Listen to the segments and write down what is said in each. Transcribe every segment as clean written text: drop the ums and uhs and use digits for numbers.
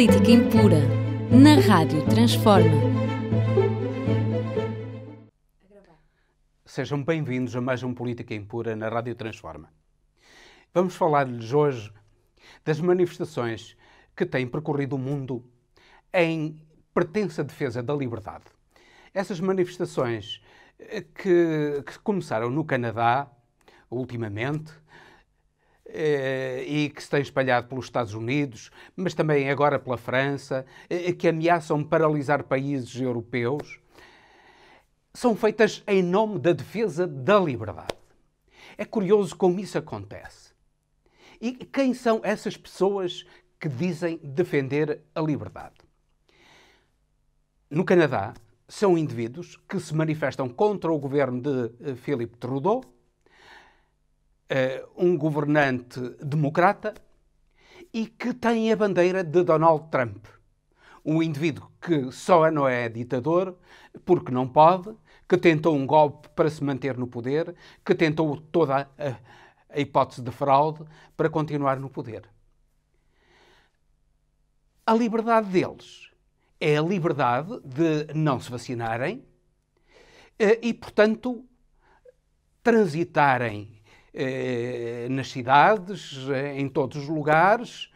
Política Impura, na Rádio Transforma. Sejam bem-vindos a mais um Política Impura na Rádio Transforma. Vamos falar-lhes hoje das manifestações que têm percorrido o mundo em pretensa defesa da liberdade. Essas manifestações que começaram no Canadá, ultimamente, e que se têm espalhado pelos Estados Unidos, mas também agora pela França, que ameaçam paralisar países europeus, são feitas em nome da defesa da liberdade. É curioso como isso acontece. E quem são essas pessoas que dizem defender a liberdade? No Canadá, são indivíduos que se manifestam contra o governo de Philippe Trudeau, um governante democrata, e que tem a bandeira de Donald Trump, um indivíduo que só não é ditador porque não pode, que tentou um golpe para se manter no poder, que tentou toda a hipótese de fraude para continuar no poder. A liberdade deles é a liberdade de não se vacinarem e, portanto, transitarem nas cidades, em todos os lugares,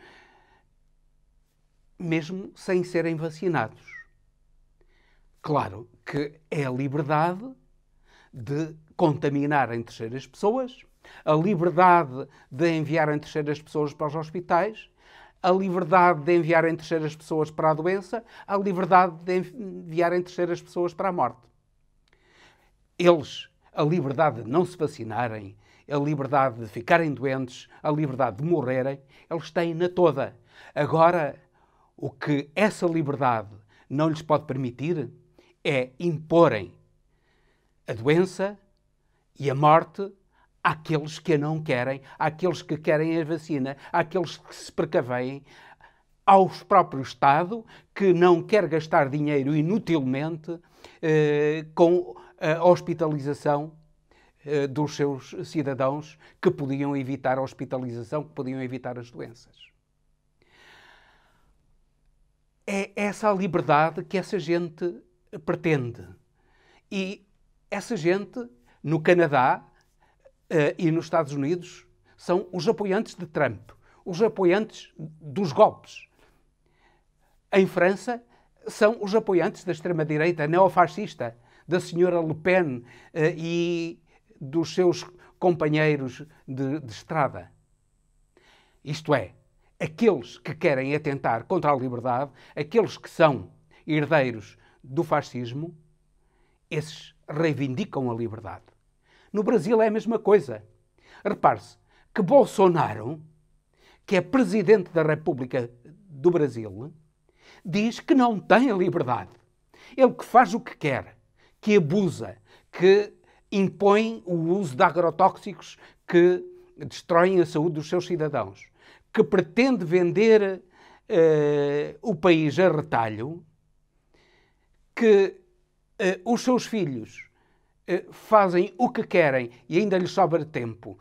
mesmo sem serem vacinados. Claro que é a liberdade de contaminarem terceiras pessoas, a liberdade de enviarem terceiras pessoas para os hospitais, a liberdade de enviarem terceiras pessoas para a doença, a liberdade de enviarem terceiras pessoas para a morte. Eles, a liberdade de não se vacinarem, a liberdade de ficarem doentes, a liberdade de morrerem, eles têm-na toda. Agora, o que essa liberdade não lhes pode permitir é imporem a doença e a morte àqueles que a não querem, àqueles que querem a vacina, àqueles que se precaveiem, ao próprio Estado, que não quer gastar dinheiro inutilmente com a hospitalização dos seus cidadãos, que podiam evitar a hospitalização, que podiam evitar as doenças. É essa a liberdade que essa gente pretende. E essa gente, no Canadá e nos Estados Unidos, são os apoiantes de Trump, os apoiantes dos golpes. Em França, são os apoiantes da extrema-direita neofascista, da senhora Le Pen e dos seus companheiros de estrada. Isto é, aqueles que querem atentar contra a liberdade, aqueles que são herdeiros do fascismo, esses reivindicam a liberdade. No Brasil é a mesma coisa. Repare-se que Bolsonaro, que é presidente da República do Brasil, diz que não tem a liberdade. Ele que faz o que quer, que abusa, que impõe o uso de agrotóxicos que destroem a saúde dos seus cidadãos, que pretende vender o país a retalho, que os seus filhos fazem o que querem e ainda lhes sobra tempo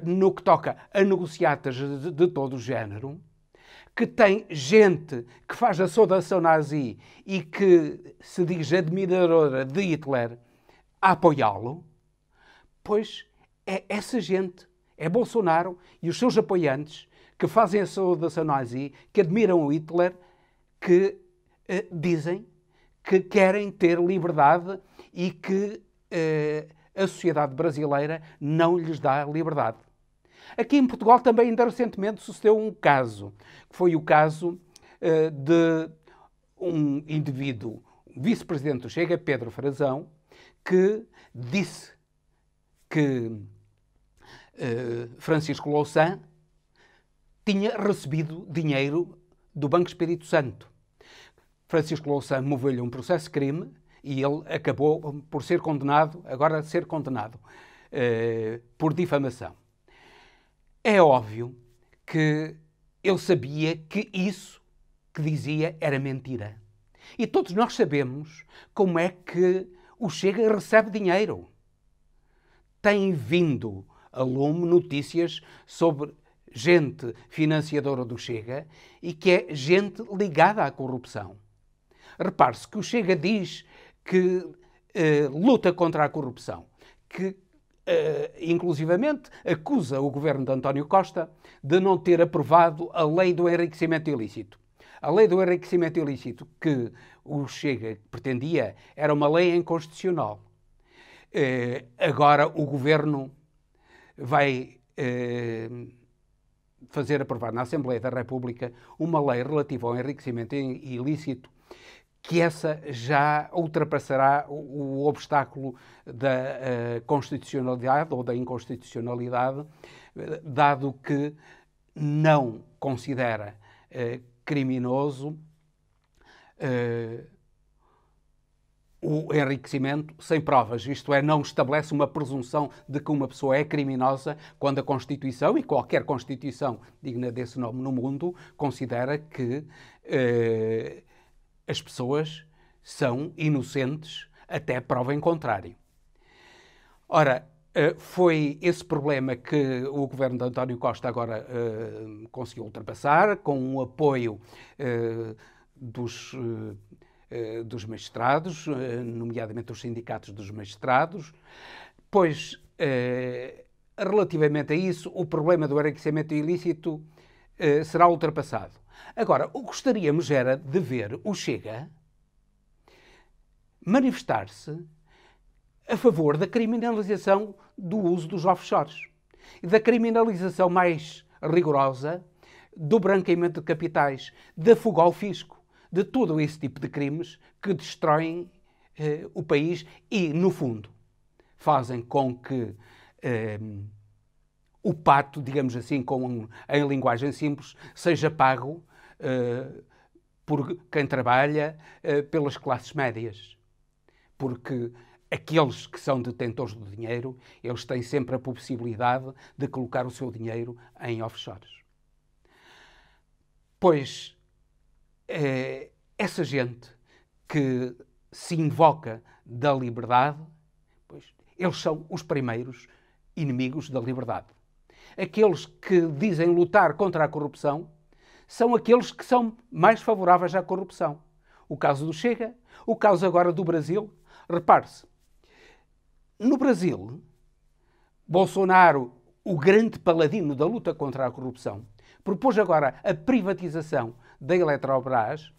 no que toca a negociatas de todo o género, que tem gente que faz a saudação nazi e que se diz admiradora de Hitler a apoiá-lo, pois é essa gente, é Bolsonaro e os seus apoiantes que fazem a saudação nazi, que admiram o Hitler, que dizem que querem ter liberdade e que a sociedade brasileira não lhes dá liberdade. Aqui em Portugal também ainda recentemente sucedeu um caso, que foi o caso de um indivíduo, vice-presidente do Chega, Pedro Frazão, que disse que Francisco Louçã tinha recebido dinheiro do Banco Espírito Santo. Francisco Louçã moveu-lhe um processo de crime e ele acabou por ser condenado, agora ser condenado por difamação. É óbvio que ele sabia que isso que dizia era mentira. E todos nós sabemos como é que o Chega recebe dinheiro. Tem vindo a lume notícias sobre gente financiadora do Chega e que é gente ligada à corrupção. Repare-se que o Chega diz que luta contra a corrupção, que inclusivamente acusa o governo de António Costa de não ter aprovado a lei do enriquecimento ilícito. A lei do enriquecimento ilícito que o Chega pretendia era uma lei inconstitucional. Agora o governo vai fazer aprovar na Assembleia da República uma lei relativa ao enriquecimento ilícito, que essa já ultrapassará o obstáculo da constitucionalidade ou da inconstitucionalidade, dado que não considera criminoso o enriquecimento sem provas, isto é, não estabelece uma presunção de que uma pessoa é criminosa quando a Constituição, e qualquer Constituição digna desse nome no mundo, considera que as pessoas são inocentes até prova em contrário. Ora, foi esse problema que o governo de António Costa agora conseguiu ultrapassar, com o apoio dos magistrados, nomeadamente dos sindicatos dos magistrados, pois, relativamente a isso, o problema do enriquecimento ilícito será ultrapassado. Agora, o que gostaríamos era de ver o Chega manifestar-se a favor da criminalização do uso dos offshores e da criminalização mais rigorosa do branqueamento de capitais, da fuga ao fisco, de todo esse tipo de crimes que destroem o país e, no fundo, fazem com que o pato, digamos assim, em linguagem simples, seja pago por quem trabalha, pelas classes médias. Porque aqueles que são detentores do dinheiro, eles têm sempre a possibilidade de colocar o seu dinheiro em offshores. Pois, essa gente que se invoca da liberdade, pois, eles são os primeiros inimigos da liberdade. Aqueles que dizem lutar contra a corrupção são aqueles que são mais favoráveis à corrupção. O caso do Chega, o caso agora do Brasil. Repare-se, no Brasil, Bolsonaro, o grande paladino da luta contra a corrupção, propôs agora a privatização da Eletrobras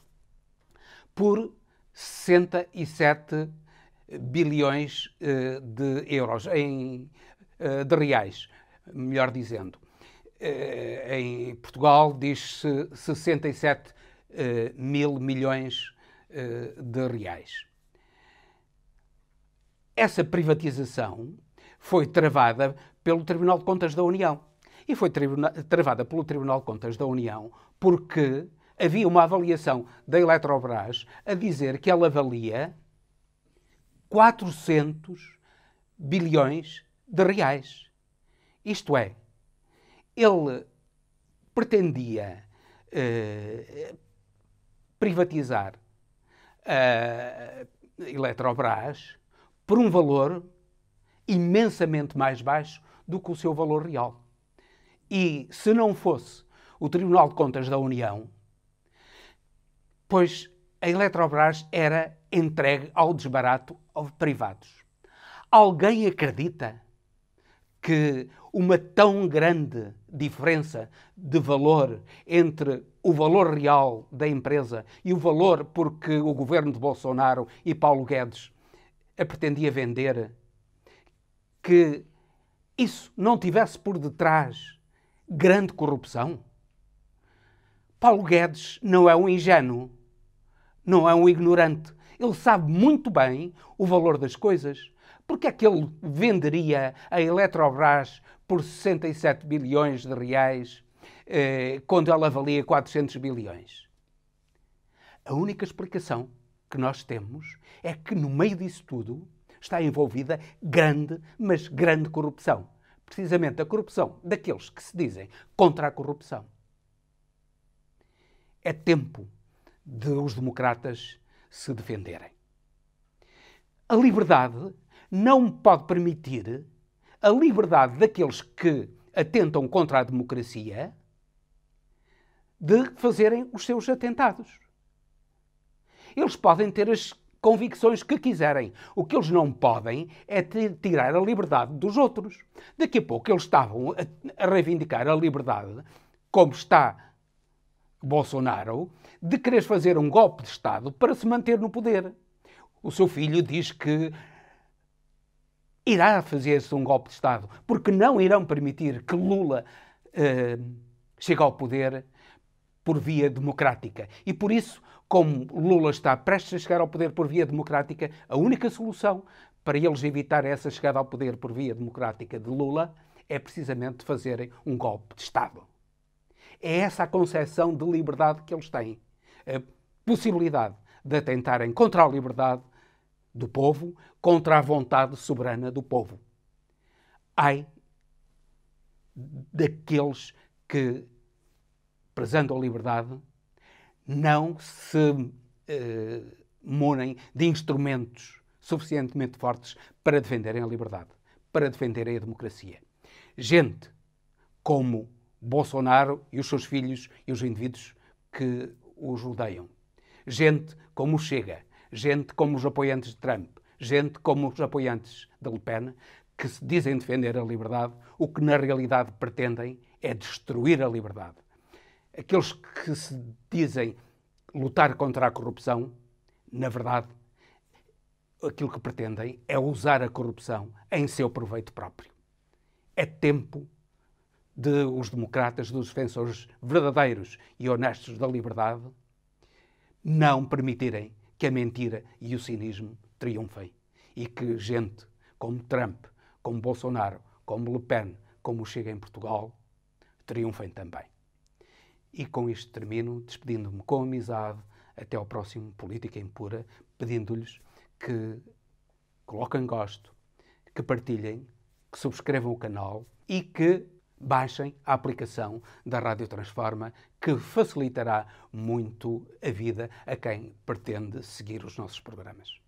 por 67 bilhões de euros, de reais, melhor dizendo. Em Portugal diz-se 67 mil milhões de reais. Essa privatização foi travada pelo Tribunal de Contas da União. E foi travada pelo Tribunal de Contas da União porque havia uma avaliação da Eletrobras a dizer que ela valia 400 bilhões de reais. Isto é, ele pretendia privatizar a Eletrobras por um valor imensamente mais baixo do que o seu valor real. E se não fosse o Tribunal de Contas da União, pois a Eletrobras era entregue ao desbarato aos privados. Alguém acredita que uma tão grande diferença de valor entre o valor real da empresa e o valor porque o governo de Bolsonaro e Paulo Guedes a pretendia vender, que isso não tivesse por detrás grande corrupção? Paulo Guedes não é um ingênuo, não é um ignorante. Ele sabe muito bem o valor das coisas. Porque é que ele venderia a Eletrobras por 67 bilhões de reais quando ela valia 400 bilhões? A única explicação que nós temos é que no meio disso tudo está envolvida grande, mas grande corrupção. Precisamente a corrupção daqueles que se dizem contra a corrupção. É tempo de os democratas se defenderem. A liberdade não pode permitir a liberdade daqueles que atentam contra a democracia de fazerem os seus atentados. Eles podem ter as convicções que quiserem. O que eles não podem é tirar a liberdade dos outros. Daqui a pouco eles estavam a reivindicar a liberdade, como está Bolsonaro, de querer fazer um golpe de Estado para se manter no poder. O seu filho diz que irá fazer-se um golpe de Estado, porque não irão permitir que Lula chegue ao poder por via democrática. E por isso, como Lula está prestes a chegar ao poder por via democrática, a única solução para eles evitar essa chegada ao poder por via democrática de Lula é precisamente fazerem um golpe de Estado. É essa a concepção de liberdade que eles têm. A possibilidade de atentarem contra a liberdade do povo, contra a vontade soberana do povo. Ai daqueles que, prezando a liberdade, não se munem de instrumentos suficientemente fortes para defenderem a liberdade, para defenderem a democracia. Gente como Bolsonaro e os seus filhos e os indivíduos que os rodeiam. Gente como o Chega, gente como os apoiantes de Trump, gente como os apoiantes de Le Pen, que se dizem defender a liberdade, o que na realidade pretendem é destruir a liberdade. Aqueles que se dizem lutar contra a corrupção, na verdade, aquilo que pretendem é usar a corrupção em seu proveito próprio. É tempo de os democratas, dos defensores verdadeiros e honestos da liberdade, não permitirem que a mentira e o cinismo triunfem e que gente como Trump, como Bolsonaro, como Le Pen, como o Chega em Portugal, triunfem também. E com isto termino, despedindo-me com amizade até ao próximo Política Impura, pedindo-lhes que coloquem gosto, que partilhem, que subscrevam o canal e que baixem a aplicação da Rádio Transforma, que facilitará muito a vida a quem pretende seguir os nossos programas.